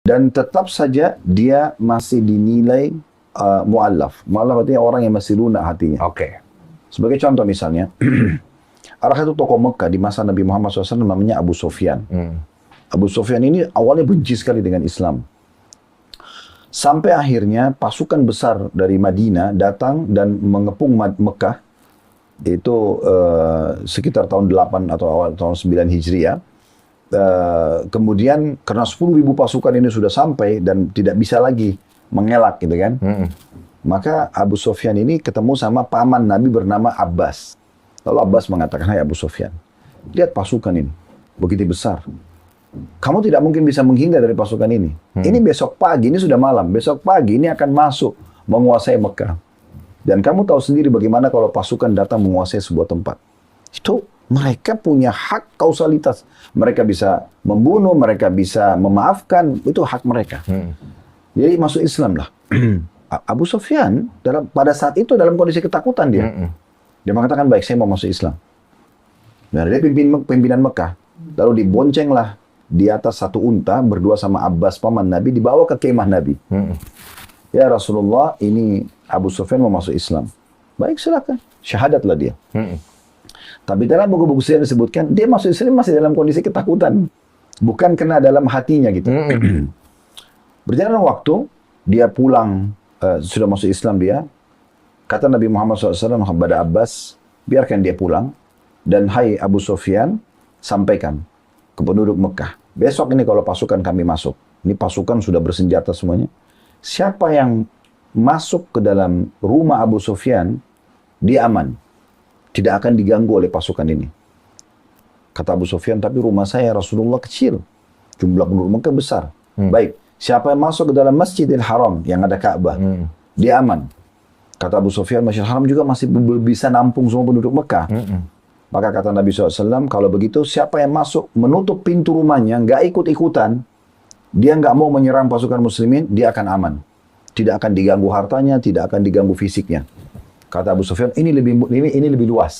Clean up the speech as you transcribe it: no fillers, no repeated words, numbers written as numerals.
Dan tetap saja dia masih dinilai mu'allaf. Mu'allaf artinya orang yang masih lunak hatinya. Oke. Sebagai contoh misalnya, ada satu tokoh Mekah di masa Nabi Muhammad SAW namanya Abu Sufyan. Abu Sufyan ini awalnya benci sekali dengan Islam. Sampai akhirnya pasukan besar dari Madinah datang dan mengepung Mekah, itu sekitar tahun 8 atau awal tahun 9 Hijriah. Kemudian karena 10.000 pasukan ini sudah sampai dan tidak bisa lagi mengelak gitu kan. Maka Abu Sufyan ini ketemu sama paman Nabi bernama Abbas. Lalu Abbas mengatakan, "Hai Abu Sufyan, lihat pasukan ini, begitu besar. Kamu tidak mungkin bisa menghindar dari pasukan ini. Ini besok pagi, ini sudah malam, besok pagi ini akan masuk menguasai Mekah. Dan kamu tahu sendiri bagaimana kalau pasukan datang menguasai sebuah tempat. Itu mereka punya hak kausalitas. Mereka bisa membunuh, mereka bisa memaafkan, itu hak mereka. Jadi masuk Islam lah." Abu Sufyan pada saat itu dalam kondisi ketakutan dia. Dia mengatakan, "Baik, saya mau masuk Islam." Nah, dia pimpinan Mekah. Lalu diboncenglah di atas satu unta berdua sama Abbas paman Nabi, dibawa ke kemah Nabi. "Ya Rasulullah, ini Abu Sufyan mau masuk Islam." "Baik, silakan." Syahadatlah dia. Tapi dalam buku-buku sejarah disebutkan dia masuk Islam masih dalam kondisi ketakutan, bukan kena dalam hatinya gitu. Berjalan waktu, dia pulang, sudah masuk Islam dia. Kata Nabi Muhammad SAW kepada Abbas, "Biarkan dia pulang, dan hai Abu Sufyan, sampaikan ke penduduk Mekah, besok ini kalau pasukan kami masuk, ini pasukan sudah bersenjata semuanya, siapa yang masuk ke dalam rumah Abu Sufyan, dia aman, tidak akan diganggu oleh pasukan ini." Kata Abu Sufyan, "Tapi rumah saya Rasulullah kecil, jumlah penduduk Mekah besar." "Baik, siapa yang masuk ke dalam Masjidil Haram yang ada Ka'bah, dia aman." Kata Abu Sufyan, Masjidil Haram juga masih bisa nampung semua penduduk Mekah. Maka kata Nabi SAW, "Kalau begitu siapa yang masuk menutup pintu rumahnya, nggak ikut-ikutan, dia nggak mau menyerang pasukan muslimin, dia akan aman. Tidak akan diganggu hartanya, tidak akan diganggu fisiknya." Kata Abu Sufyan, ini lebih luas.